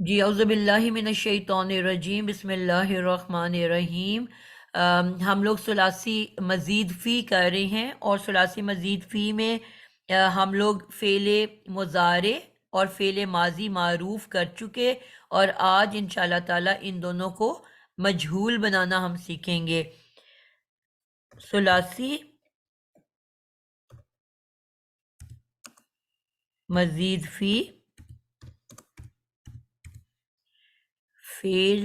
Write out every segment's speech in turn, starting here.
جی اعوذ باللہ من الشیطان الرجیم، بسم اللہ الرحمن الرحیم۔ ہم لوگ ثلاثی مزید فی کر رہے ہیں، اور ثلاثی مزید فی میں ہم لوگ فعل مضارع اور فعل ماضی معروف کر چکے، اور آج انشاءاللہ تعالی ان دونوں کو مجہول بنانا ہم سیکھیں گے۔ ثلاثی مزید فی فعل،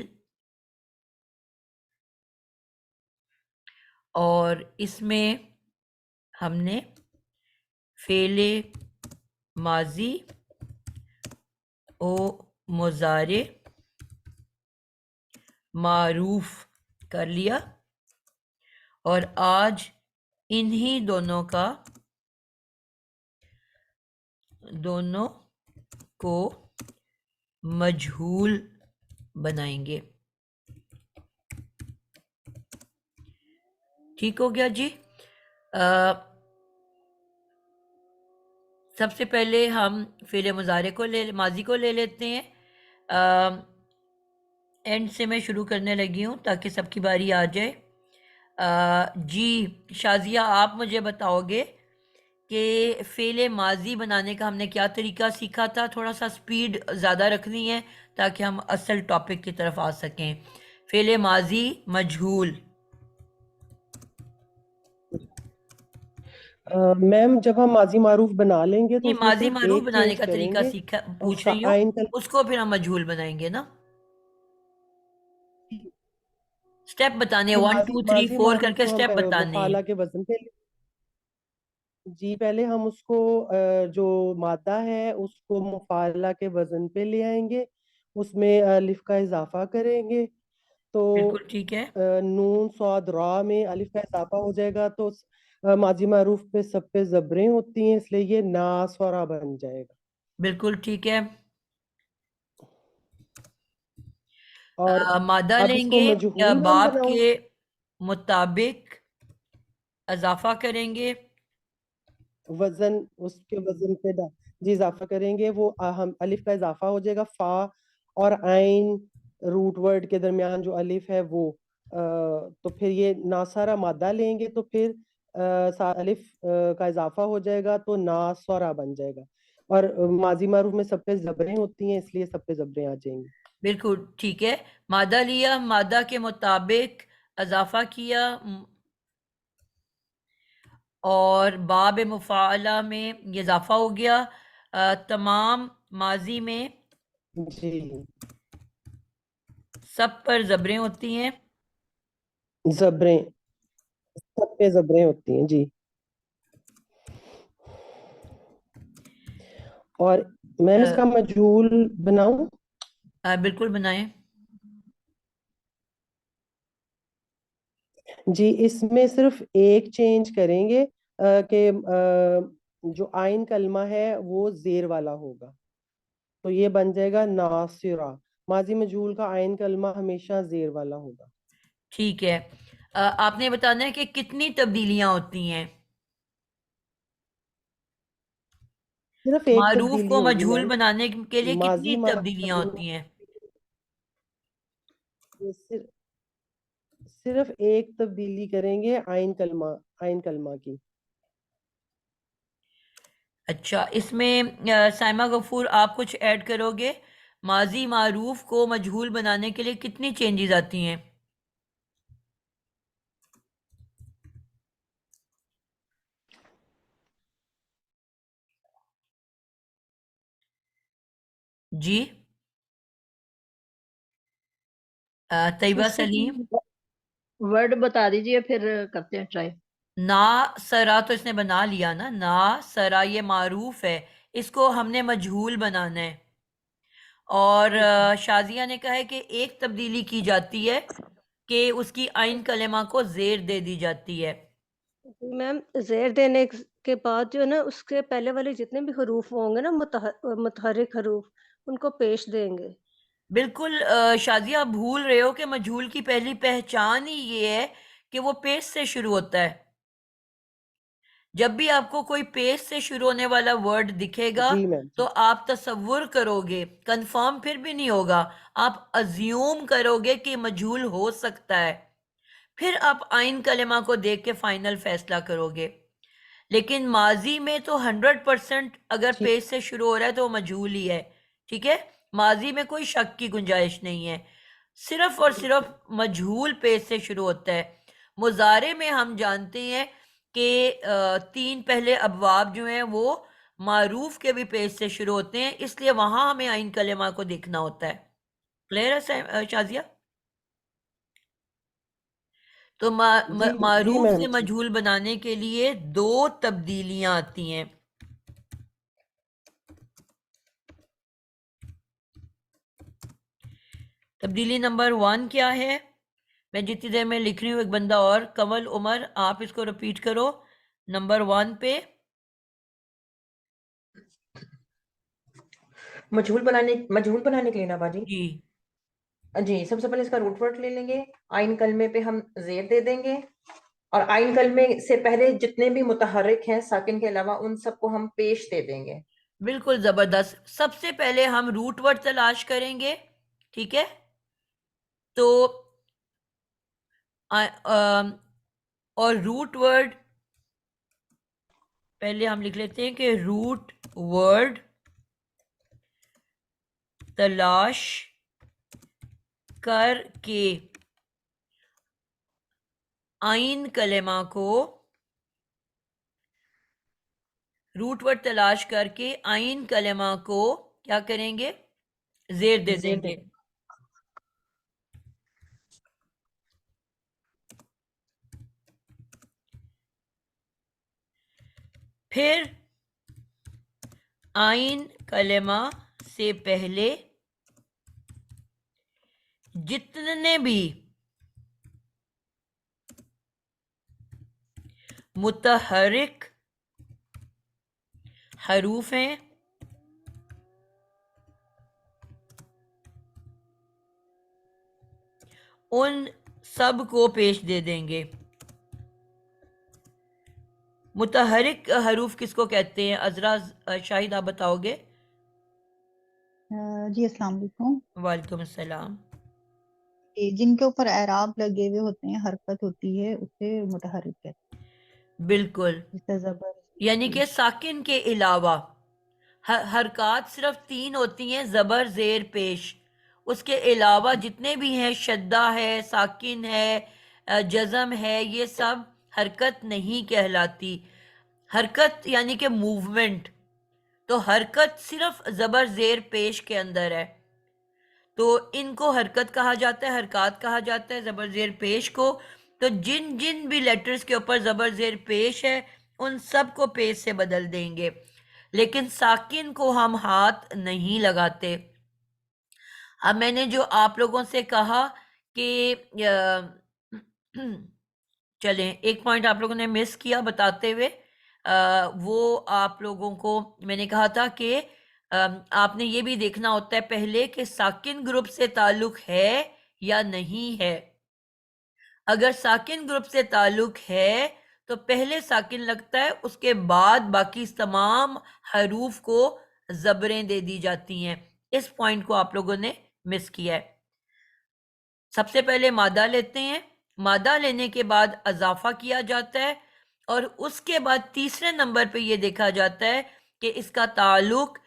اور اس میں ہم نے فعل ماضی و مضارع معروف کر لیا، اور آج انہی دونوں کو مجہول بنائیں گے۔ ٹھیک ہو گیا جی؟ سب سے پہلے ہم فعل مضارع ماضی کو لے لیتے ہیں۔ اینڈ سے میں شروع کرنے لگی ہوں تاکہ سب کی باری آ جائے۔ جی شازیہ، آپ مجھے بتاؤ گے کہ فعل ماضی بنانے کا ہم نے کیا طریقہ سیکھا تھا؟ تھوڑا سا سپیڈ زیادہ رکھنی ہے تاکہ ہم اصل ٹاپک کی طرف آ سکیں۔ فعل ماضی مجہول۔ میم جب ہم ماضی معروف بنا لیں گے تو اس میں ماضی صرف معروف ایک بنانے چینج کا کریں طریقہ گے، سیکھا اس پوچھ کا رہی ہوں، آئین کا اس کو پھر ہم مجہول بنائیں گے نا۔ سٹیپ بتانے، 1 2 3 ماضی 4 کر معروف کے کو ہم سٹیپ بتانے ہیں۔ مفعلہ کے وزن پہ جی پہلے ہم اس کو جو مادہ ہے اس کو مفعلہ کے وزن پہ لے آئیں گے، اس میں الف کا اضافہ کریں گے تو بالکل ٹھیک ہے، نون صاد را میں الف کا اضافہ ہو جائے گا تو ماضی معروف پہ سب پہ زبریں ہوتی ہیں، اس لیے یہ ناسورا بن جائے گا۔ بالکل ٹھیک ہے۔ اور مادہ اب اس لیں کو گے، مجہول میں باب بناؤں کے مطابق اضافہ کریں گے۔ وزن اس کے وزن پہ جی اضافہ کریں گے، وہ ہم الف کا اضافہ ہو جائے گا، فا اور عین روٹ ورڈ کے درمیان جو الف ہے وہ تو پھر یہ ناسارا مادہ لیں گے تو پھر الف کا اضافہ ہو جائے گا تو ناسورا بن جائے گا، اور ماضی معروف میں سب پہ زبریں ہوتی ہیں اس لیے سب پہ زبریں آ جائیں گی۔ بالکل ٹھیک ہے، مادہ لیا، مادہ کے مطابق اضافہ کیا، اور باب مفعلہ میں یہ اضافہ ہو گیا۔ تمام ماضی میں جی سب پر زبریں ہوتی ہیں۔ زبریں سب پہ زبریں ہوتی ہیں جی، اور میں اس کا مجہول بناؤں؟ بالکل بنائیں۔ جی اس میں صرف ایک چینج کریں گے کہ جو آئین کلمہ ہے وہ زیر والا ہوگا تو یہ بن جائے گا ناصرہ، ماضی مجہول کا آئین کلمہ ہمیشہ زیر والا ہوگا۔ ٹھیک ہے، آپ نے بتانا ہے کہ کتنی تبدیلیاں ہوتی ہیں؟ صرف ایک معروف تبدیلی کو ہوگی مجہول میم، بنانے کے لیے کتنی ماضی تبدیلیاں ہوتی ہیں؟ صرف ایک تبدیلی کریں گے آئین کلمہ کی۔ اچھا، اس میں سائمہ غفور آپ کچھ ایڈ کرو گے؟ ماضی معروف کو مجہول بنانے کے لیے کتنی چینجز آتی ہیں؟ جی طیبہ سلیم؟ ورڈ بتا دیجئے پھر کرتے ہیں ٹرائی۔ نا سرا تو اس نے بنا لیا نا، نا سرا یہ معروف ہے، اس کو ہم نے مجہول بنانا ہے۔ اور شازیہ نے کہا ہے کہ ایک تبدیلی کی جاتی ہے کہ اس کی آئین کلمہ کو زیر دے دی جاتی ہے۔ میم زیر دینے کے بعد جو ہے نا اس کے پہلے والے جتنے بھی حروف ہوں گے نا متحرک حروف ان کو پیش دیں گے۔ بالکل شازیہ، آپ بھول رہے ہو کہ مجہول کی پہلی پہچان ہی یہ ہے کہ وہ پیش سے شروع ہوتا ہے۔ جب بھی آپ کو کوئی پیش سے شروع ہونے والا ورڈ دکھے گا جی میم تو آپ تصور کرو گے، کنفرم پھر بھی نہیں ہوگا، آپ ازیوم کرو گے کہ مجہول ہو سکتا ہے، پھر آپ آئین کلمہ کو دیکھ کے فائنل فیصلہ کرو گے۔ لیکن ماضی میں تو 100% اگر ٹھیک پیش سے شروع ہو رہا ہے تو وہ مجہول ہی ہے، ٹھیک ہے، ماضی میں کوئی شک کی گنجائش نہیں ہے، صرف اور صرف مجہول پیش سے شروع ہوتا ہے۔ مضارع میں ہم جانتے ہیں کہ 3 پہلے ابواب جو ہیں وہ معروف کے بھی پیش سے شروع ہوتے ہیں، اس لیے وہاں ہمیں آئین کلمہ کو دیکھنا ہوتا ہے۔ کلیئر ہے شازیہ؟ تو جی معروف میم سے ٹھیک مجہول بنانے کے لیے 2 تبدیلیاں آتی ہیں۔ تبدیلی نمبر 1 کیا ہے؟ میں جتنی دیر میں لکھ رہی ہوں ایک بندہ اور کمل عمر آپ اس کو ریپیٹ کرو نمبر 1 پہ۔ مجہول بنانے کے لیے نا باجی جی جی سب سے پہلے اس کا روٹ ورڈ لے لیں گے، آئین کلمے پہ ہم زیر دے دیں گے، اور آئین کلمے سے پہلے جتنے بھی متحرک ہیں ساکن کے علاوہ ان سب کو ہم پیش دے دیں گے۔ بالکل زبردست۔ سب سے پہلے ہم روٹ ورڈ تلاش کریں گے، ٹھیک ہے، تو اور روٹ ورڈ پہلے ہم لکھ لیتے ہیں کہ روٹ ورڈ تلاش کر کے آئین کلمہ کو، روٹ ورڈ تلاش کر کے آئین کلمہ کو کیا کریں گے؟ زیر دے دیں گے۔ پھر آئین کلمہ سے پہلے جتنے بھی متحرک حروف ہیں ان سب کو پیش دے دیں گے۔ متحرک حروف کس کو کہتے ہیں؟ عذرا شاہد آپ بتاؤ گے؟ جی السلام علیکم۔ وعلیکم السلام۔ جن کے اوپر اعراب لگے ہوئے ہوتے ہیں، حرکت ہوتی ہے، اسے متحرک کہتے بالکل، ہیں، جیسے زبر یعنی کہ پیش۔ ساکن کے علاوہ حرکات صرف 3 ہوتی ہیں، زبر زیر پیش، اس کے علاوہ جتنے بھی ہیں شدہ ہے، ساکن ہے، جزم ہے، یہ سب حرکت نہیں کہلاتی۔ حرکت یعنی کہ موومنٹ، تو حرکت صرف زبر زیر پیش کے اندر ہے، تو ان کو حرکت کہا جاتا ہے، حرکات کہا جاتا ہے زبر زیر پیش کو۔ تو جن جن بھی لیٹرز کے اوپر زبر زیر پیش ہے ان سب کو پیش سے بدل دیں گے، لیکن ساکن کو ہم ہاتھ نہیں لگاتے۔ اب میں نے جو آپ لوگوں سے کہا کہ چلیں ایک پوائنٹ آپ لوگوں نے مس کیا بتاتے ہوئے، وہ آپ لوگوں کو میں نے کہا تھا کہ آپ نے یہ بھی دیکھنا ہوتا ہے پہلے کہ ساکن گروپ سے تعلق ہے یا نہیں ہے۔ اگر ساکن گروپ سے تعلق ہے تو پہلے ساکن لگتا ہے، اس کے بعد باقی تمام حروف کو زبریں دے دی جاتی ہیں۔ اس پوائنٹ کو آپ لوگوں نے مس کیا ہے۔ سب سے پہلے مادہ لیتے ہیں، مادہ لینے کے بعد اضافہ کیا جاتا ہے، اور اس کے بعد تیسرے نمبر پہ یہ دیکھا جاتا ہے کہ اس کا تعلق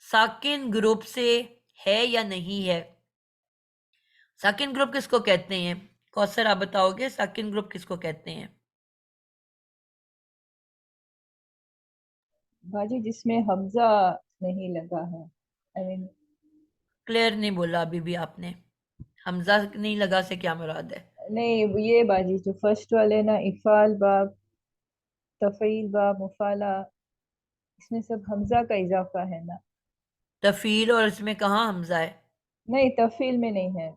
ساکن گروپ سے ہے یا نہیں ہے۔ ساکن گروپ کس کو کہتے ہیں؟ کوثر آپ بتاؤ گے ساکن گروپ کس کو کہتے ہیں؟ باجی جس میں حمزہ نہیں لگا ہے، کلیئر نہیں بولا ابھی بھی آپ نے، حمزہ نہیں لگا سے کیا مراد ہے؟ نہیں یہ باجی جو فرسٹ والے نا، افعال باب، تفعیل باب، مفعلہ، اس میں سب حمزہ کا اضافہ ہے نا؟ تفعیل اور اس میں کہاں حمزہ ہے؟ نہیں تفعیل میں نہیں ہے۔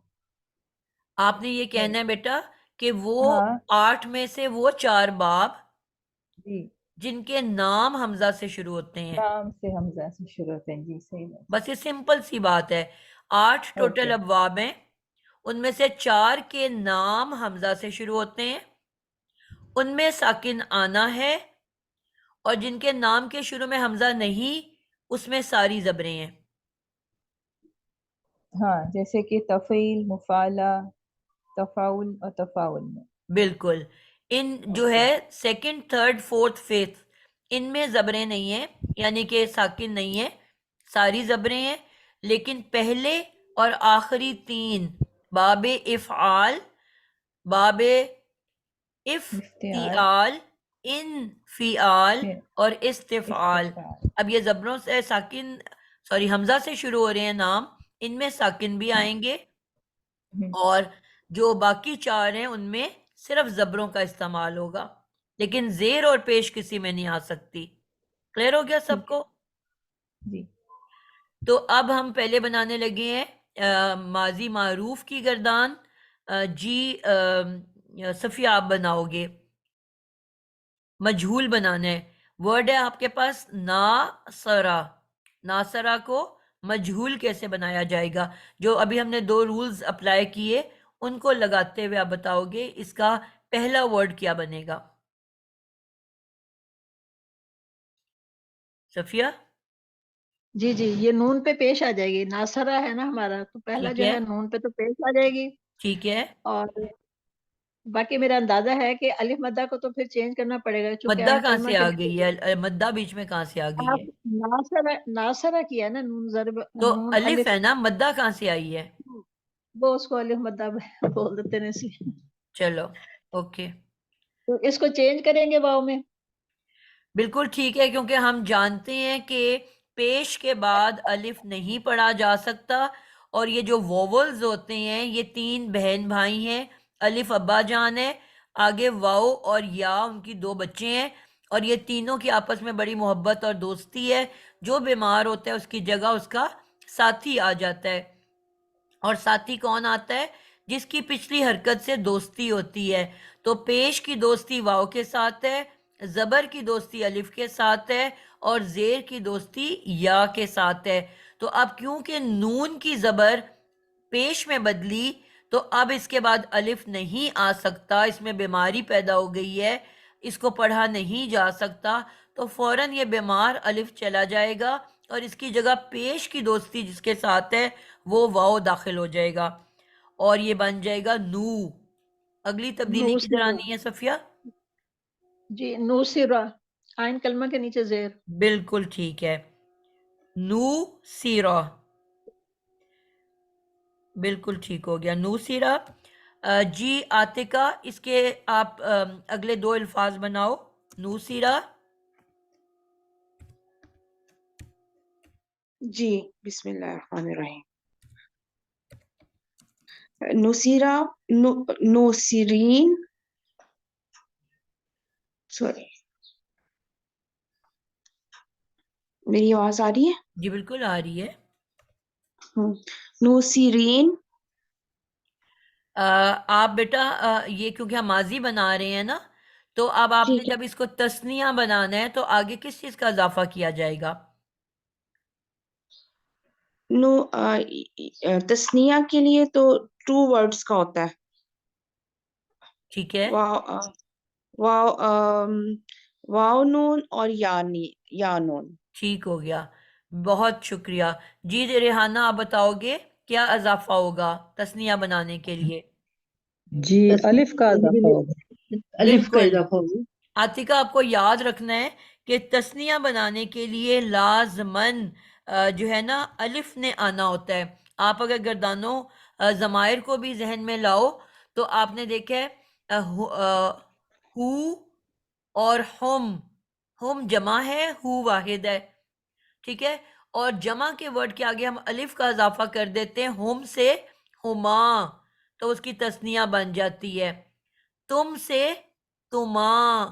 آپ نے یہ کہنا ہے بیٹا کہ وہ ہاں 8 میں سے وہ 4 باب جی، جن کے نام حمزہ سے شروع ہوتے ہیں، نام سے حمزہ سے شروع ہوتے ہیں، جی صحیح بات۔ بس یہ سمپل سی بات ہے۔ 8 ٹوٹل اوکے، ابواب ہیں، ان میں سے 4 کے نام حمزہ سے شروع ہوتے ہیں، ان میں ساکن آنا ہے، اور جن کے نام کے شروع میں حمزہ نہیں اس میں ساری زبریں ہیں. ہاں جیسے کہ تفعیل، مفعلہ، تفاعل اور تفاعل میں. بالکل. ان جو ہے سیکنڈ، تھرڈ، فورتھ، ففتھ ان میں زبریں نہیں ہیں، یعنی کہ ساکن نہیں ہے، ساری زبریں ہیں. لیکن پہلے اور آخری تین باب افعال، باب افتعال، انفعال اور استفعال. استفعال. اب یہ زبروں سے ساکن حمزہ سے شروع ہو رہے ہیں نام، ان میں ساکن بھی آئیں گے، اور جو باقی چار ہیں ان میں صرف زبروں کا استعمال ہوگا، لیکن زیر اور پیش کسی میں نہیں آ سکتی. کلیئر ہو گیا سب کو؟ جی. تو اب ہم پہلے بنانے لگے ہیں ماضی معروف کی گردان. جی صفیہ آپ بناؤ گے. مجہول بنانا ہے. ورڈ ہے آپ کے پاس ناصرہ. ناصرہ کو مجہول کیسے بنایا جائے گا؟ جو ابھی ہم نے 2 رولز اپلائی کیے ان کو لگاتے ہوئے آپ بتاؤ گے اس کا پہلا ورڈ کیا بنے گا. صفیہ؟ جی جی، یہ نون پہ پیش آ جائے گی. ناصرہ ہے نا ہمارا، تو پہلا ٹھیک جو ہے، ہے نون پہ تو پیش آ جائے گی. ٹھیک ہے. اور باقی میرا اندازہ ہے کہ الف مدہ کو تو پھر چینج کرنا پڑے گا، چونکہ مدہ آئین کہاں کلمہ سے کے آ نیچے گئی ہے؟ مدہ بیچ میں کہاں سے آ گئی ہے؟ آپ ناصرہ کیا ہے نا، نون ضرب تو نون الف ہے نا، مدہ کہاں سے آئی ہے؟ وہ اس کو الف مدہ بول دیتے ہیں اس لیے. چلو اوکے، تو اس کو چینج کریں گے واؤ میں. بالکل ٹھیک ہے، کیونکہ ہم جانتے ہیں کہ پیش کے بعد الف نہیں پڑھا جا سکتا، اور یہ جو ووولز ہوتے ہیں یہ 3 بہن بھائی ہیں. الف ابا جان ہے، آگے واؤ اور یا ان کی 2 بچے ہیں، اور یہ تینوں کی آپس میں بڑی محبت اور دوستی ہے. جو بیمار ہوتا ہے اس کی جگہ اس کا ساتھی آ جاتا ہے، اور ساتھی کون آتا ہے؟ جس کی پچھلی حرکت سے دوستی ہوتی ہے. تو پیش کی دوستی واؤ کے ساتھ ہے، زبر کی دوستی الف کے ساتھ ہے، اور زیر کی دوستی یا کے ساتھ ہے. تو اب کیونکہ نون کی زبر پیش میں بدلی تو اب اس کے بعد الف نہیں آ سکتا، اس میں بیماری پیدا ہو گئی ہے، اس کو پڑھا نہیں جا سکتا. تو فوراً یہ بیمار الف چلا جائے گا، اور اس کی جگہ پیش کی دوستی جس کے ساتھ ہے وہ واؤ داخل ہو جائے گا، اور یہ بن جائے گا نو. اگلی تبدیلی کدھر نوسرا. آنی ہے صفیہ؟ جی نوسرا، آئین کلمہ کے نیچے زیر. بالکل ٹھیک ہے، نو سیرہ، بالکل ٹھیک ہو گیا، نو سیرہ. جی عاتقہ، اس کے آپ اگلے 2 الفاظ بناؤ. نو سیرہ. جی بسم اللہ الرحمن الرحیم. نصیرہ، نوسرین، سوری میری آواز آ رہی ہے؟ جی بالکل آ رہی ہے. نوسرین. آپ بیٹا یہ کیونکہ ہم ماضی بنا رہے ہیں نا، تو اب آپ نے ٹھیک ہے. جب اس کو تثنیہ بنانا ہے تو آگے کس چیز کا اضافہ کیا جائے گا؟ تثنیہ کے لیے تو 2 ورڈز کا ہوتا ہے. ٹھیک ہے، واو نون اور یا نون. ٹھیک ہو گیا، بہت شکریہ. جی ریحانہ آپ بتاؤ گے کیا اضافہ ہوگا تثنیہ بنانے کے لیے؟ جی الف کا اضافہ ہوگا. الف کا بالکل. اضافہ ہوگا. عاتقہ آپ کو یاد رکھنا ہے کہ تثنیہ بنانے کے لیے لازماً جو ہے نا الف نے آنا ہوتا ہے. آپ اگر گردانوں ضمائر کو بھی ذہن میں لاؤ تو آپ نے دیکھا ہے ہو اور ہم جمع ہے، ہو واحد ہے، ٹھیک ہے. اور جمع کے ورڈ کے آگے ہم الف کا اضافہ کر دیتے ہیں ہم سے ہما، تو اس کی تثنیہ بن جاتی ہے. تم سے تما،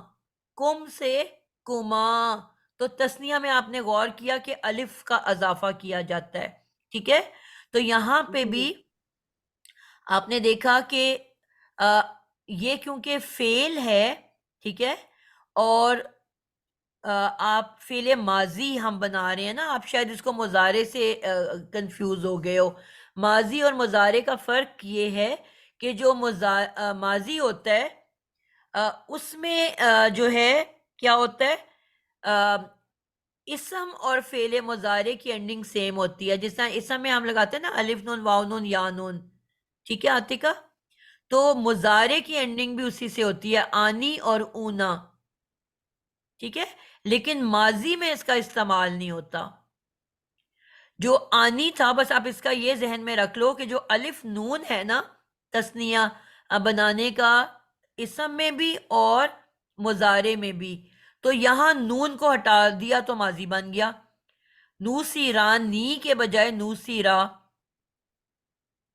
کم سے کما. تو تثنیہ میں آپ نے غور کیا کہ الف کا اضافہ کیا جاتا ہے، ٹھیک ہے. تو یہاں پہ بھی آپ نے دیکھا کہ یہ کیونکہ فعل ہے، ٹھیک ہے، اور آپ فعل ماضی ہم بنا رہے ہیں نا، آپ شاید اس کو مضارع سے کنفیوز ہو گئے ہو. ماضی اور مضارع کا فرق یہ ہے کہ جو ماضی ہوتا ہے اس میں جو ہے کیا ہوتا ہے، اسم اور فعل مضارع کی اینڈنگ سیم ہوتی ہے. جس طرح اسم میں ہم لگاتے ہیں نا الف نون واو نون یا نون. ٹھیک ہے عاتقہ؟ تو مضارع کی اینڈنگ بھی اسی سے ہوتی ہے، آنی اور اونا. ٹھیک ہے، لیکن ماضی میں اس کا استعمال نہیں ہوتا. جو آنی تھا، بس آپ اس کا یہ ذہن میں رکھ لو کہ جو الف نون ہے نا تثنیہ بنانے کا، اسم میں بھی اور مضارع میں بھی، تو یہاں نون کو ہٹا دیا تو ماضی بن گیا. نوسیرانی کے بجائے نوسیرا.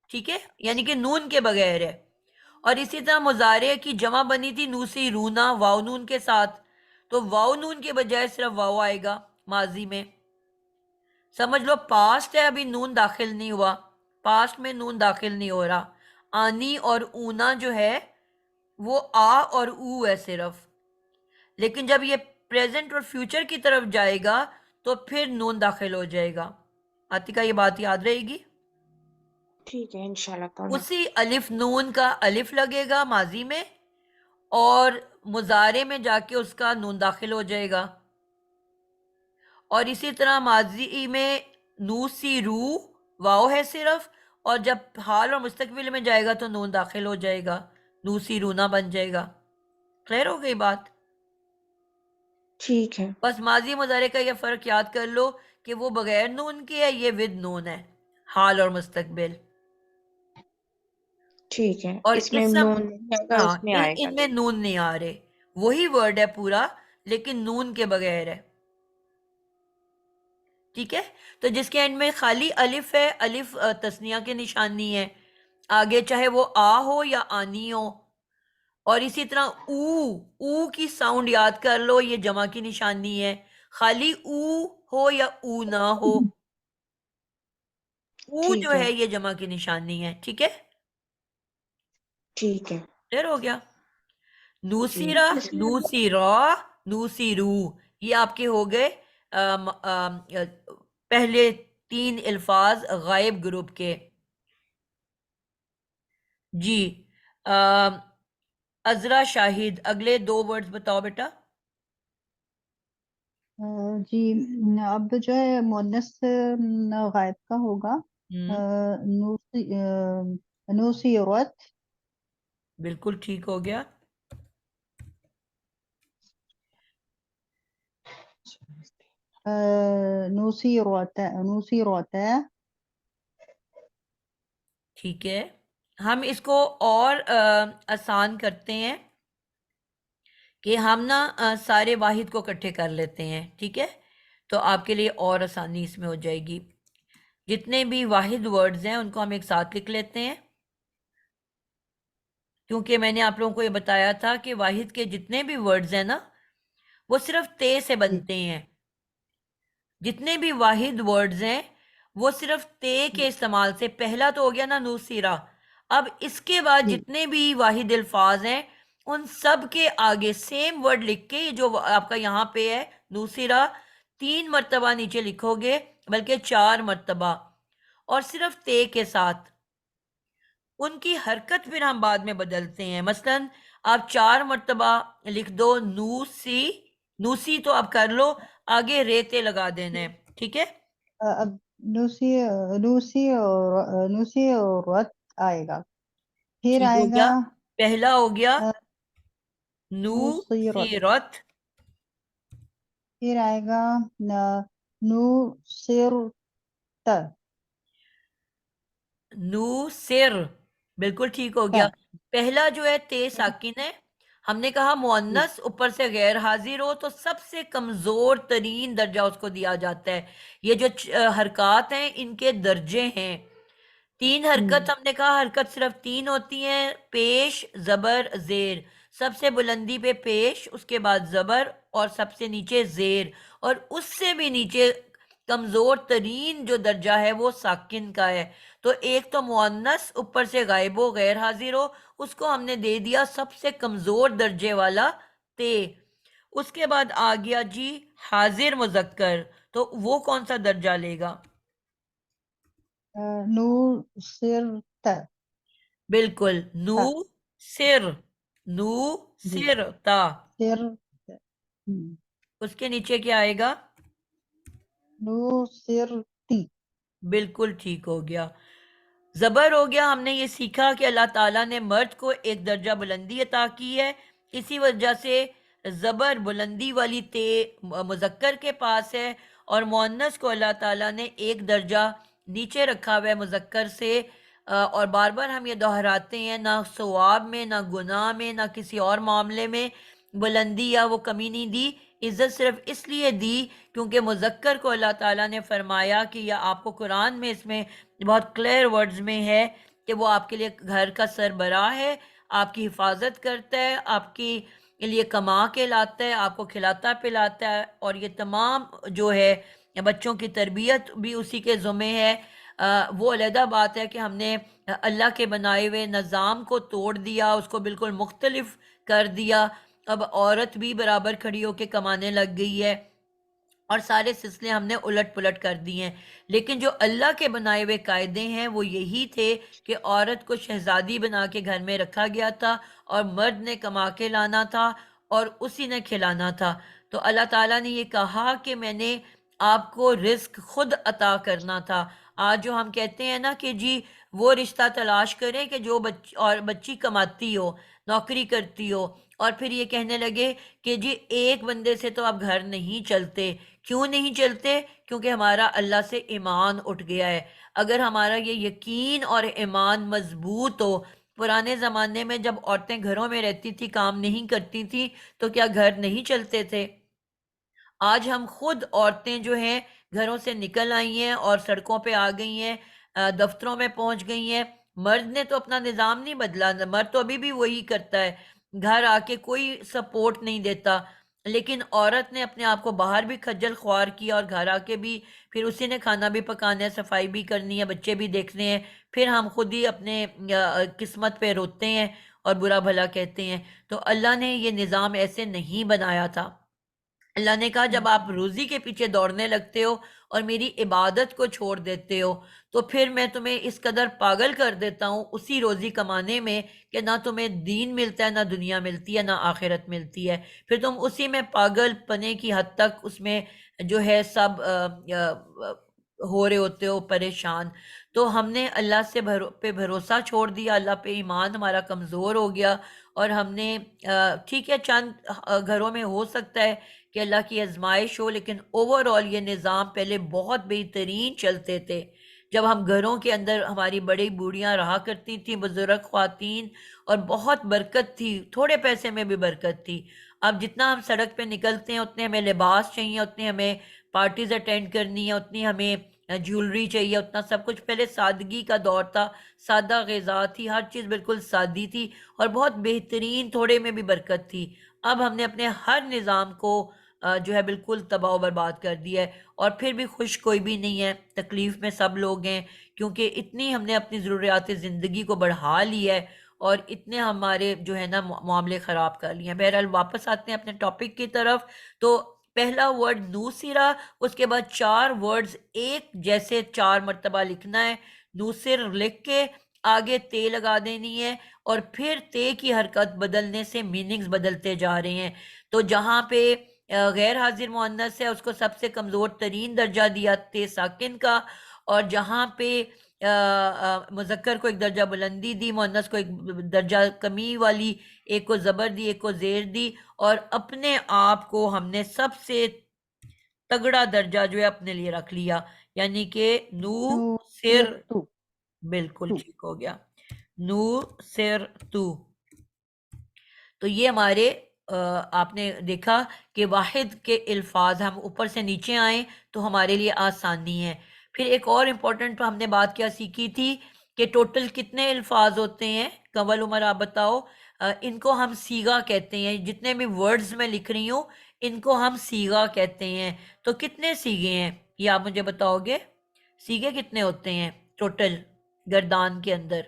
ٹھیک ہے، یعنی کہ نون کے بغیر ہے. اور اسی طرح مضارع کی جمع بنی تھی نوسیرونا واو نون کے ساتھ، تو واو نون کے بجائے صرف واو آئے گا ماضی میں. سمجھ لو پاسٹ ہے، ابھی نون داخل نہیں ہوا، پاسٹ میں نون داخل نہیں ہو رہا. آنی اور اونا جو ہے وہ آ اور او ہے صرف. لیکن جب یہ پریزنٹ اور فیوچر کی طرف جائے گا تو پھر نون داخل ہو جائے گا. عاتقہ یہ بات یاد رہے گی؟ ٹھیک ہے انشاءاللہ تعالیٰ. اسی الف نون کا الف لگے گا ماضی میں، اور مضارع میں جا کے اس کا نون داخل ہو جائے گا. اور اسی طرح ماضی میں نوسیرو واو ہے صرف، اور جب حال اور مستقبل میں جائے گا تو نون داخل ہو جائے گا، نوسیرونا بن جائے گا. کلیئر ہو گئی بات؟ ٹھیک ہے. بس ماضی مضارع کا یہ فرق یاد کر لو کہ وہ بغیر نون کے ہے، یہ ود نون ہے، حال اور مستقبل. ٹھیک ہے، اور اس میں اسم، نون نہیں آئے گا، ہاں اس میں آئے گا. ان میں نون نہیں آ رہے، وہی ورڈ ہے پورا لیکن نون کے بغیر ہے. ٹھیک ہے، تو جس کے اینڈ میں خالی الف ہے، الف تثنیہ کی نشانی ہے، آگے چاہے وہ آ ہو یا آنی ہو. اور اسی طرح او کی ساؤنڈ یاد کر لو، یہ جمع کی نشانی ہے، خالی او ہو یا او نہ ہو، او ٹھیک جو ہے. ہے یہ جمع کی نشانی ہے. ٹھیک ہے، ٹھیک ہے. کلیئر ہو گیا؟ جی. نوسیرا، اس میں نوسیرا، نوسیرو، یہ آپ کے ہو گئے پہلے 3 الفاظ غائب گروپ کے. جی عذرا شاہد، اگلے 2 ورڈز بتاؤ بیٹا. جی اب جو ہے مؤنث غائب کا ہوگا نوسیرت. بالکل ٹھیک ہو گیا. نوسیرت. ٹھیک ہے، ہم اس کو اور آسان کرتے ہیں کہ ہم نا سارے واحد کو اکٹھے کر لیتے ہیں. ٹھیک ہے، تو آپ کے لیے اور آسانی اس میں ہو جائے گی. جتنے بھی واحد ورڈز ہیں ان کو ہم ایک ساتھ لکھ لیتے ہیں، کیونکہ میں نے آپ لوگوں کو یہ بتایا تھا کہ واحد کے جتنے بھی ورڈز ہیں نا وہ صرف تے سے بنتے ہیں. جتنے بھی واحد ورڈز ہیں وہ صرف تے کے استعمال سے. پہلا تو ہو گیا نا نوسیرا، اب اس کے بعد جتنے بھی واحد الفاظ ہیں ان سب کے آگے سیم ورڈ لکھ کے، جو آپ کا یہاں پہ ہے نوسیرا، 3 مرتبہ نیچے لکھو گے، بلکہ 4 مرتبہ، اور صرف تے کے ساتھ. ان کی حرکت پھر ہم بعد میں بدلتے ہیں. مثلا آپ 4 مرتبہ لکھ دو نوسی، نوسی تو آپ کر لو، آگے ریتے لگا دینا ہے. ٹھیک ہے، اب نوسیرت آئے گا، پھر ٹھیک آئے ہو گا گیا. پہلا ہو گیا نوسیرت، نوسیرت، پھر آئے گا نوسرت. نوسر، بالکل ٹھیک ہو گیا. پہلا جو ہے تے ساکن ہے. ہم نے کہا مؤنث اوپر سے غیر حاضر ہو تو سب سے کمزور ترین درجہ اس کو دیا جاتا ہے. یہ جو حرکات ہیں ان کے درجے ہیں. 3 حرکت ہم نے کہا حرکت صرف 3 ہوتی ہیں، پیش، زبر، زیر. سب سے بلندی پہ پیش، اس کے بعد زبر، اور سب سے نیچے زیر، اور اس سے بھی نیچے کمزور ترین جو درجہ ہے وہ ساکن کا ہے. تو ایک تو مؤنث اوپر سے غائب ہو، غیر حاضر ہو، اس کو ہم نے دے دیا سب سے کمزور درجے والا تے. اس کے بعد آ گیا جی حاضر مذکر، تو وہ کون سا درجہ لے گا؟ نوسرت. بالکل، نو سر، نو جی سر تا. سر. اس کے نیچے کیا آئے گا؟ نصرتی. بالکل ٹھیک ہو گیا. زبر ہو گیا. ہم نے یہ سیکھا کہ اللہ تعالیٰ نے مرد کو ایک درجہ بلندی عطا کی ہے، اسی وجہ سے زبر بلندی والی تے مذکر کے پاس ہے، اور مؤنث کو اللہ تعالیٰ نے ایک درجہ نیچے رکھا ہوا ہے مذکر سے. اور بار بار ہم یہ دہراتے ہیں، نہ ثواب میں، نہ گناہ میں، نہ کسی اور معاملے میں بلندی یا وہ کمی نہیں دی. عزت صرف اس لیے دی کیونکہ مذکر کو اللہ تعالیٰ نے فرمایا کہ یا آپ کو قرآن میں اس میں بہت کلیئر ورڈز میں ہے کہ وہ آپ کے لیے گھر کا سربراہ ہے، آپ کی حفاظت کرتا ہے، آپ کے لیے کما کے لاتا ہے، آپ کو کھلاتا پلاتا ہے، اور یہ تمام جو ہے بچوں کی تربیت بھی اسی کے ذمہ ہے. وہ علیحدہ بات ہے کہ ہم نے اللہ کے بنائے ہوئے نظام کو توڑ دیا، اس کو بالکل مختلف کر دیا. اب عورت بھی برابر کھڑی ہو کے کمانے لگ گئی ہے، اور سارے سلسلے ہم نے الٹ پلٹ کر دیے ہیں. لیکن جو اللہ کے بنائے ہوئے قاعدے ہیں وہ یہی تھے کہ عورت کو شہزادی بنا کے گھر میں رکھا گیا تھا، اور مرد نے کما کے لانا تھا اور اسی نے کھلانا تھا. تو اللہ تعالیٰ نے یہ کہا کہ میں نے آپ کو رزق خود عطا کرنا تھا. آج جو ہم کہتے ہیں نا کہ جی وہ رشتہ تلاش کریں کہ جو بچی کماتی ہو، نوکری کرتی ہو، اور پھر یہ کہنے لگے کہ جی ایک بندے سے تو اب گھر نہیں چلتے. کیوں نہیں چلتے؟ کیونکہ ہمارا اللہ سے ایمان اٹھ گیا ہے. اگر ہمارا یہ یقین اور ایمان مضبوط ہو، پرانے زمانے میں جب عورتیں گھروں میں رہتی تھی، کام نہیں کرتی تھی، تو کیا گھر نہیں چلتے تھے؟ آج ہم خود عورتیں جو ہیں گھروں سے نکل آئی ہیں اور سڑکوں پہ آ گئی ہیں، دفتروں میں پہنچ گئی ہیں. مرد نے تو اپنا نظام نہیں بدلا، مرد تو ابھی بھی وہی کرتا ہے، گھر آ کے کوئی سپورٹ نہیں دیتا. لیکن عورت نے اپنے آپ کو باہر بھی خجل خوار کیا، اور گھر آ کے بھی پھر اسی نے کھانا بھی پکانا ہے، صفائی بھی کرنی ہے، بچے بھی دیکھنے ہیں. پھر ہم خود ہی اپنے قسمت پہ روتے ہیں اور برا بھلا کہتے ہیں. تو اللہ نے یہ نظام ایسے نہیں بنایا تھا. اللہ نے کہا جب آپ روزی کے پیچھے دوڑنے لگتے ہو اور میری عبادت کو چھوڑ دیتے ہو، تو پھر میں تمہیں اس قدر پاگل کر دیتا ہوں اسی روزی کمانے میں کہ نہ تمہیں دین ملتا ہے، نہ دنیا ملتی ہے، نہ آخرت ملتی ہے. پھر تم اسی میں پاگل پنے کی حد تک اس میں جو ہے سب ہو رہے ہوتے ہو پریشان. تو ہم نے اللہ سے پہ بھروسہ چھوڑ دیا، اللہ پہ ایمان ہمارا کمزور ہو گیا، اور ہم نے ٹھیک ہے چند گھروں میں ہو سکتا ہے کہ اللہ کی آزمائش ہو، لیکن اوور آل یہ نظام پہلے بہت بہترین چلتے تھے. جب ہم گھروں کے اندر ہماری بڑی بوڑھیاں رہا کرتی تھیں، بزرگ خواتین، اور بہت برکت تھی، تھوڑے پیسے میں بھی برکت تھی. اب جتنا ہم سڑک پہ نکلتے ہیں اتنے ہمیں لباس چاہیے، اتنے ہمیں پارٹیز اٹینڈ کرنی ہے، اتنی ہمیں جیولری چاہیے، اتنا سب کچھ. پہلے سادگی کا دور تھا، سادہ غذا تھی، ہر چیز بالکل سادی تھی، اور بہت بہترین، تھوڑے میں بھی برکت تھی. اب ہم نے اپنے ہر نظام کو جو ہے بالکل تباہ و برباد کر دیا ہے، اور پھر بھی خوش کوئی بھی نہیں ہے، تکلیف میں سب لوگ ہیں، کیونکہ اتنی ہم نے اپنی ضروریات زندگی کو بڑھا لی ہے، اور اتنے ہمارے جو ہے نا معاملے خراب کر لیے ہیں. بہرحال واپس آتے ہیں اپنے ٹاپک کی طرف. تو پہلا ورڈ نوسرا، اس کے بعد 4 ورڈز ایک جیسے 4 مرتبہ لکھنا ہے. نوسر لکھ کے آگے تے لگا دینی ہے، اور پھر تے کی حرکت بدلنے سے میننگز بدلتے جا رہے ہیں. تو جہاں پہ غیر حاضر مؤنث ہے اس کو سب سے کمزور ترین درجہ دیا تے ساکن کا، اور جہاں پہ مذکر کو ایک درجہ بلندی دی، مؤنث کو ایک درجہ کمی والی، ایک کو زبر دی، ایک کو زیر دی، اور اپنے آپ کو ہم نے سب سے تگڑا درجہ جو ہے اپنے لیے رکھ لیا، یعنی کہ نو سر. نصرتو. بالکل تو. ٹھیک ہو گیا، نو سر تو. تو یہ ہمارے آپ نے دیکھا کہ واحد کے الفاظ ہم اوپر سے نیچے آئیں تو ہمارے لیے آسانی ہے. پھر ایک اور امپورٹنٹ ہم نے بات کیا سیکھی تھی کہ ٹوٹل کتنے الفاظ ہوتے ہیں؟ کنول عمر آپ بتاؤ. ان کو ہم سیغہ کہتے ہیں، جتنے بھی ورڈز میں لکھ رہی ہوں ان کو ہم سیغہ کہتے ہیں. تو کتنے سیغے ہیں یہ آپ مجھے بتاؤ گے؟ سیغے کتنے ہوتے ہیں ٹوٹل گردان کے اندر؟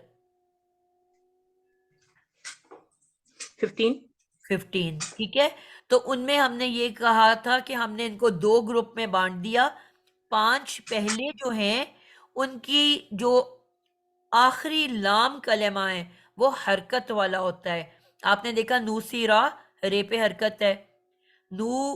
15. ٹھیک ہے. تو ان میں ہم نے یہ کہا تھا کہ ہم نے ان کو 2 گروپ میں بانٹ دیا. 5 پہلے جو ہیں ان کی جو آخری لام کلمہ ہے وہ حرکت والا ہوتا ہے. آپ نے دیکھا نوسیرا، رے پہ حرکت ہے، نو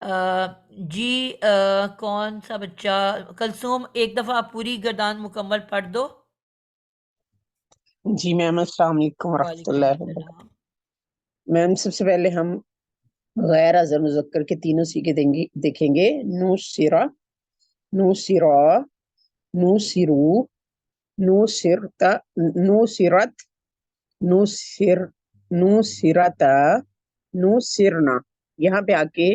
جی کون سا بچہ؟ کلثوم ایک دفعہ آپ پوری گردان مکمل پڑھ دو. جی میم السلام علیکم ورحمۃ وعلیکم اللہ وبرکاتہ. السلام. میم سب سے پہلے ہم غیر حاضر مذکر کے تینوں سیغے دیکھیں گے. نو سرا، نو سرا، نو سرو، نو سرتا، نو سرت، نو سر، نو سرتا، نو سرنا. یہاں پہ آ کے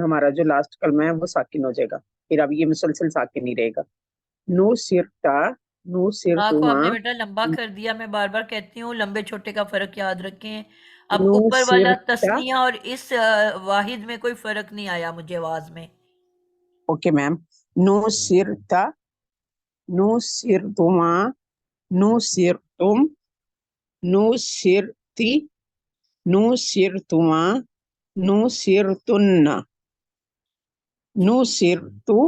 ہمارا جو لاسٹ کلمہ ہے وہ ساکن ہو جائے گا، پھر اب یہ مسلسل ساکن نہیں رہے گا. نو سرتا، نو کو ہم سرتما، نے بیٹا لمبا کر دیا. میں بار بار کہتی ہوں لمبے چھوٹے کا فرق یاد رکھیں. اب نو اوپر والا سرتا. تسنیہ اور اس واحد میں کوئی فرق نہیں آیا مجھے آواز میں. Okay ma'am. نو سرتا، نو سرتما، نو سرتم، نو سرتی، نو سرتما، نو سرتن، نو سرتو،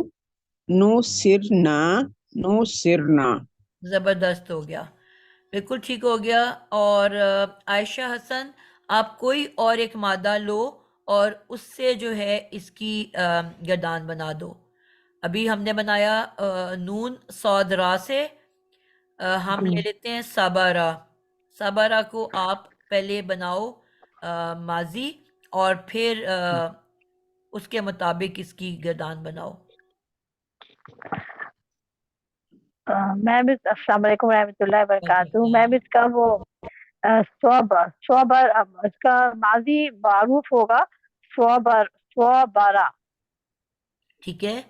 نو سرنا، نو سرنا. زبردست ہو گیا، بالکل ٹھیک ہو گیا. اور عائشہ حسن آپ کوئی اور ایک مادہ لو اور اس سے جو ہے اس کی گردان بنا دو. ابھی ہم نے بنایا نون صاد را سے. ہم لے لیتے ہیں صبرا. صبرا کو آپ پہلے بناؤ ماضی اور پھر اس کے مطابق اس کی گردان بناؤ. میم السلام علیکم ورحمۃ اللہ وبرکاتہ. وعلیکم میم اس کا وہ صوبر، صوبر اس کا ماضی معروف ہوگا صوبر، صوبرا. ٹھیک ہے.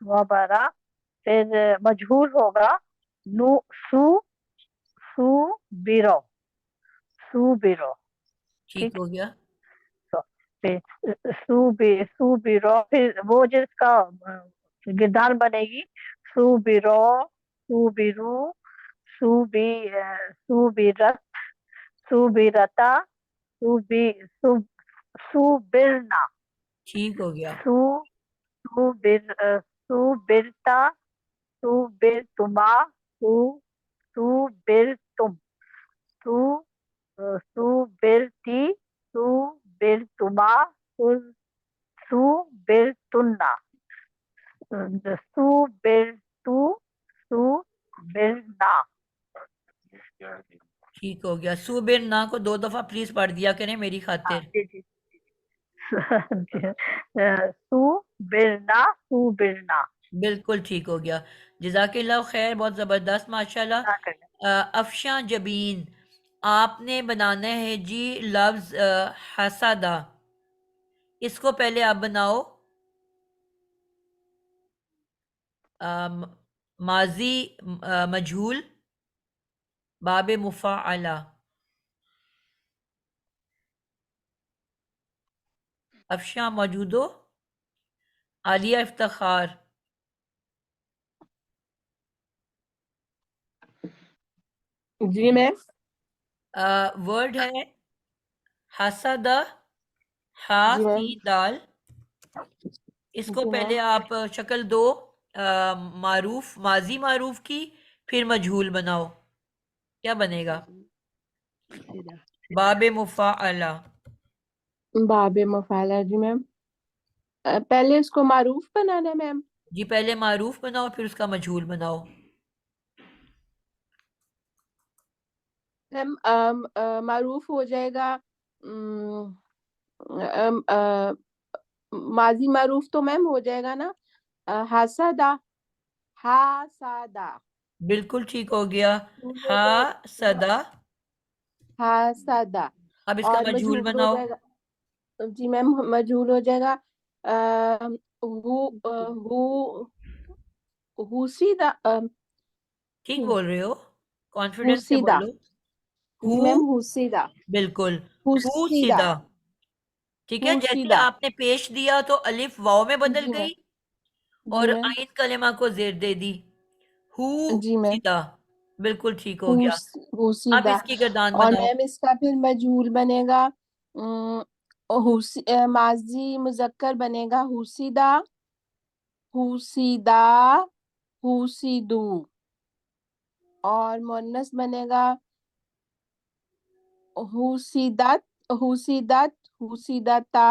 صوبرا. پھر مجہول ہوگا نو سو، سو بیرو، سو بیرو. ٹھیک ہو گیا. سو بیرو. پھر وہ جس کا گردان بنے گی سو بیرو، سو بیرو، سو بیرت، سو بیرتا، سو برنا. ٹھیک ہو گیا. سو برتا، سو برتما، سو برتم، سو برتی، سو برتما، سو برتنا، سو برتو، سو برنا. ٹھیک ہو گیا. سوبر نا کو 2 دفعہ پلیز پڑھ دیا کریں میری خاطر. جی. سو برنا، سو برنا. بالکل ٹھیک ہو گیا. جزاک اللہ خیر، بہت زبردست ماشاءاللہ. افشاں جبین آپ نے بنانا ہے جی لفظ حسدہ. اس کو پہلے آپ بناؤ ماضی مجہول باب مفاعلہ. افشاں موجود ہو؟ عالیہ افتخار. جی میم. ورڈ ہے حسدہ، ہا جی میم. سین دال. اس کو جی پہلے میم. آپ شکل دو معروف، ماضی معروف کی، پھر مجہول بناؤ. کیا بنے گا؟ باب مفاعلہ. باب مفعلہ. جی میم. پہلے اس کو معروف بنانا ہے میم. جی پہلے معروف بناؤ پھر اس کا مجہول بناؤ. میم معروف ہو جائے گا ماضی معروف تو میم ہو جائے گا نا حسدہ، حسدہ. بالکل ٹھیک ہو گیا. ہا صدا. حسدہ. اب اس کا اور مجہول مجہول ہو بناؤ. جائے گا. جی میم مجہول ہو جائے گا حسیدہ. ٹھیک بول رہے ہو، کانفیڈنس سے حسیدہ. بولو. جی ہو، میم حسیدہ. بالکل. ہو حسیدہ. سیدھا. ٹھیک ہے. جیسے حسیدہ. آپ نے پیش دیا تو الف واو میں بدل جی میم. گئی جی اور میم. عین کلمہ کو زیر دے دی. ہو جی میم. سیدھا. بالکل ٹھیک ہو گیا. اب حسیدہ. اس کی گردان اور بناؤ. میم اس کا پھر مجہول بنے گا ماضی مذکر بنے گا حسیدہ، حسیدہ، حسیدو. اور مؤنث بنے گا حسیدت، حسیدت، حسیدتا،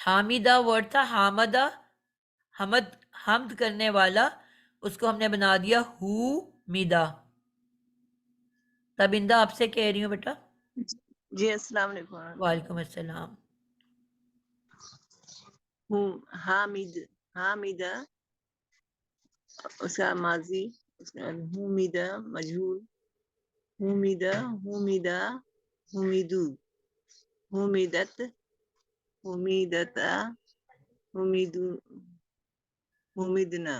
حامدہ ورڈ تھا حامدہ، حمد کرنے والا، اس کو ہم نے بنا دیا ہو میدہ. تبندہ آپ سے کہہ رہی ہوں بیٹا. جی السلام علیکم. وعلیکم السلام. حامدہ اس کا ماضی، اس کا حمیدہ مجہول، حمیدہ حمیدو، حمیدت حمیدتا حمیدو حمیدنا.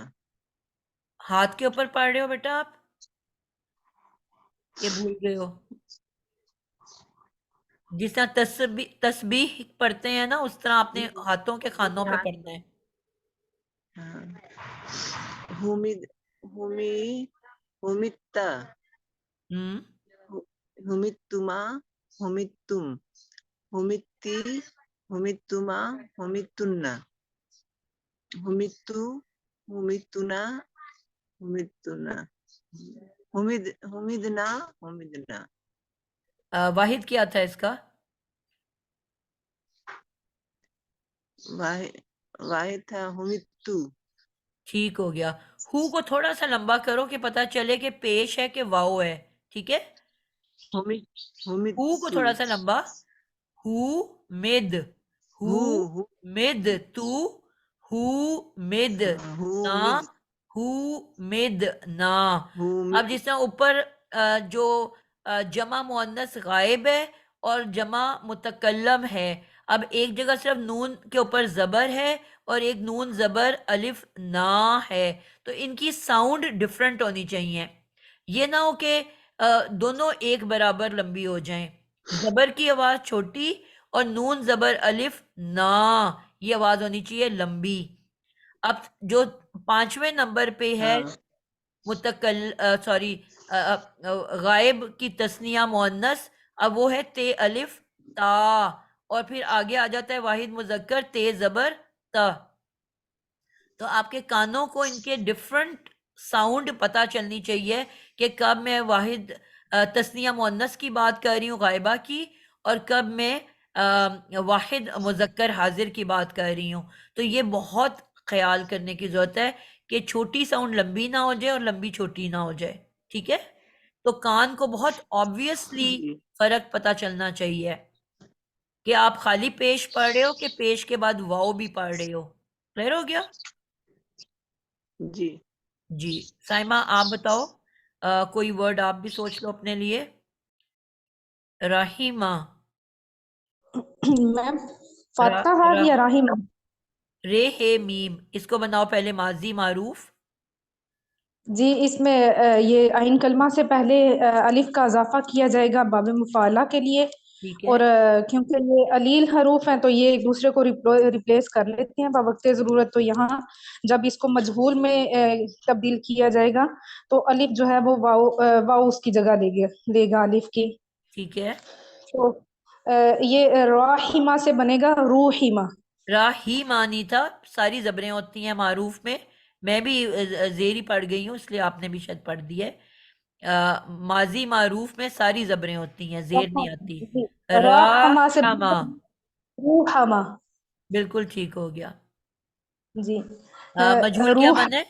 ہاتھ کے اوپر پڑھ رہے ہو بیٹا آپ یہ بھول گئے ہو؟ جس طرح تسبیح پڑھتے ہیں نا اس طرح آپ نے ہاتھوں کے خانوں پہ پڑھنا ہے. حمیدتا ہوں حمیدتما حمیدتم حمیدتی حمیدتما حمیدتنا حمیدتو حمیدتنا حمیدتنا حمیدنا. واحد کیا تھا اس کا؟ واحد تھا حمیدتو. ٹھیک ہو گیا. ہو کو تھوڑا سا لمبا کرو کہ پتہ چلے کہ پیش ہے کہ واؤ ہے. ٹھیک ہے، ہو کو تھوڑا سا لمبا. ہو مد، ہو مد تو، ہو مد نا، ہو مد نا. اب جس طرح اوپر جو جمع مؤنث غائب ہے اور جمع متکلم ہے، اب ایک جگہ صرف نون کے اوپر زبر ہے اور ایک نون زبر الف نا ہے، تو ان کی ساؤنڈ ڈیفرنٹ ہونی چاہیے. یہ نہ ہو کہ دونوں ایک برابر لمبی ہو جائیں. زبر کی آواز چھوٹی اور نون زبر الف نا یہ آواز ہونی چاہیے لمبی. اب جو 5ویں نمبر پہ ہے غائب کی تثنیہ مؤنث، اب وہ ہے تے الف تا، اور پھر آگے آ جاتا ہے واحد مذکر تے زبر تا. تو آپ کے کانوں کو ان کے ڈیفرنٹ ساؤنڈ پتہ چلنی چاہیے کہ کب میں واحد تثنیہ مؤنث کی بات کر رہی ہوں غائبہ کی، اور کب میں واحد مذکر حاضر کی بات کر رہی ہوں. تو یہ بہت خیال کرنے کی ضرورت ہے کہ چھوٹی ساؤنڈ لمبی نہ ہو جائے اور لمبی چھوٹی نہ ہو جائے. ٹھیک ہے، تو کان کو بہت آبویسلی فرق پتہ چلنا چاہیے کہ آپ خالی پیش پڑھ رہے ہو کہ پیش کے بعد واؤ بھی پڑھ رہے ہو. کلیئر ہو گیا؟ جی جی سائمہ آپ بتاؤ، کوئی ورڈ آپ بھی سوچ لو اپنے لیے. رحیمہ، میم فاتحہ یا راہیمہ؟ رے ہے میم، اس کو بناؤ پہلے ماضی معروف. جی اس میں یہ عین کلمہ سے پہلے الف کا اضافہ کیا جائے گا باب مفعلہ کے لیے، ٹھیک اور ہے، کیونکہ یہ علیل حروف ہیں تو یہ ایک دوسرے کو ریپلیس کر لیتے ہیں بوقت ضرورت. تو یہاں جب اس کو مجہول میں تبدیل کیا جائے گا تو الف جو ہے وہ واؤ اس کی جگہ لے گا الف کی. ٹھیک ہے. تو یہ راحیمہ سے بنے گا روحیمہ. راہی مانی تھا، ساری زبریں ہوتی ہیں معروف میں. میں بھی زیری پڑھ گئی ہوں اس لیے آپ نے بھی شاید پڑھ دی ہے. ماضی معروف میں ساری زبریں ہوتی ہیں، زیر نہیں آتی. راحمہ سے راحمہ، روحمہ. بالکل ٹھیک ہو گیا. جی مجہول کیا بنے؟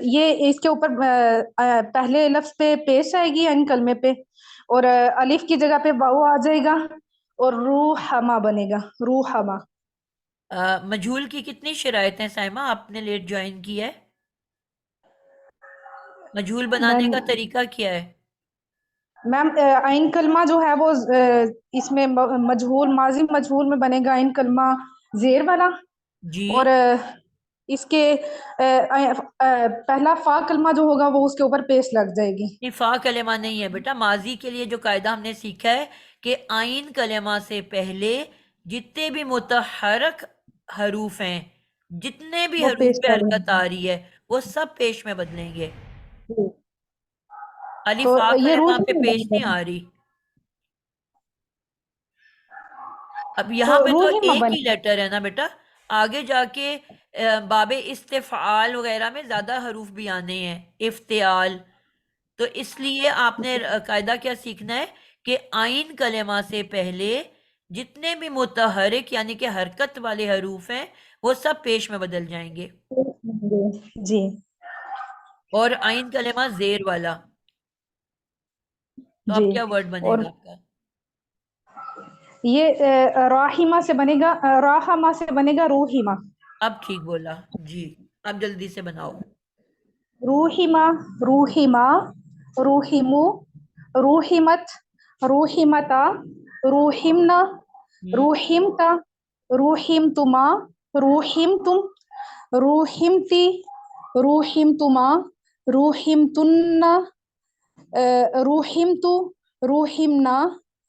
یہ اس کے اوپر پہلے لفظ پہ پیش آئے گی عین کلمے پہ، اور الف کی جگہ پہ واؤ آ جائے گا اور روحمہ بنے گا روحمہ. مجہول کی کتنی شرائط ہیں سائمہ؟ آپ نے لیٹ جوائن کی ہے. مجہول بنانے کا طریقہ کیا ہے؟ میم عین کلمہ جو ہے وہ اس میں مجہول ماضی مجہول میں بنے گا عین کلمہ زیر والا، جی، اور اس کے پہلا فا کلمہ جو ہوگا وہ اس کے اوپر پیش لگ جائے گی. فا کلمہ نہیں ہے بیٹا. ماضی کے لیے جو قاعدہ ہم نے سیکھا ہے کہ عین کلمہ سے پہلے جتنے بھی متحرک حروف ہیں، جتنے بھی وہ حروف پیش پہ کر حرکت آ رہی ہے وہ سب پیش میں بدلیں گے. الف تو فا یہ کلمہ روح پہ پیش نہیں آ رہی. اب یہاں پہ تو ایک ہی لیٹر ہے نا بیٹا. آگے جا کے باب استفعال وغیرہ میں زیادہ حروف بھی آنے ہیں، افتعال. تو اس لیے آپ نے قاعدہ کیا سیکھنا ہے کہ عین کلمہ سے پہلے جتنے بھی متحرک یعنی کہ حرکت والے حروف ہیں وہ سب پیش میں بدل جائیں گے. جی اور آئین کلمہ زیر والا تو جی اب کیا ورڈ بنے اور گا آپ کا؟ یہ راہمہ سے بنے گا، راہمہ سے بنے گا روحیمہ. اب ٹھیک بولا جی، اب جلدی سے بناؤ. روحیمہ، روحیمہ، روحیمو، روحیمت، روحیمتا، روحیمنا، روحیمتا، روحیمتما، روحیمتم، روحیمتی، روحیمتما، روحیمتن، روحیمتو، روحیمنا،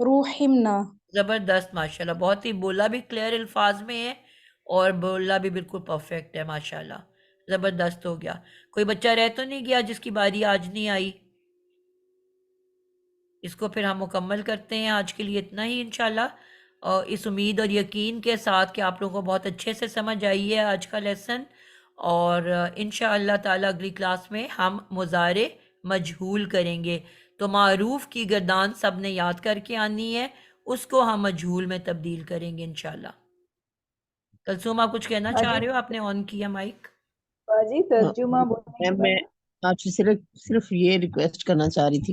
روحیمنا. زبردست، ماشاءاللہ، بہت ہی بولا بھی کلیئر الفاظ میں ہے اور بولا بھی بالکل پرفیکٹ ہے، ماشاءاللہ زبردست ہو گیا. کوئی بچہ رہ تو نہیں گیا جس کی باری آج نہیں آئی؟ اس کو پھر ہم مکمل کرتے ہیں آج کے لیے اتنا ہی انشاءاللہ، اور اس امید اور یقین کے ساتھ کہ آپ لوگوں کو بہت اچھے سے سمجھ آئی ہے آج کا لیسن، اور انشاءاللہ تعالی اگلی کلاس میں ہم مضارع مجہول کریں گے. تو معروف کی گردان سب نے یاد کر کے آنی ہے، اس کو ہم مجہول میں تبدیل کریں گے انشاءاللہ. کلثوم آپ کچھ کہنا چاہ رہے ہو؟ آپ نے آن کیا مائک. باجی ترجمہ بولنے کے میں بعد آپ سے صرف یہ ریکویسٹ کرنا چاہ رہی تھی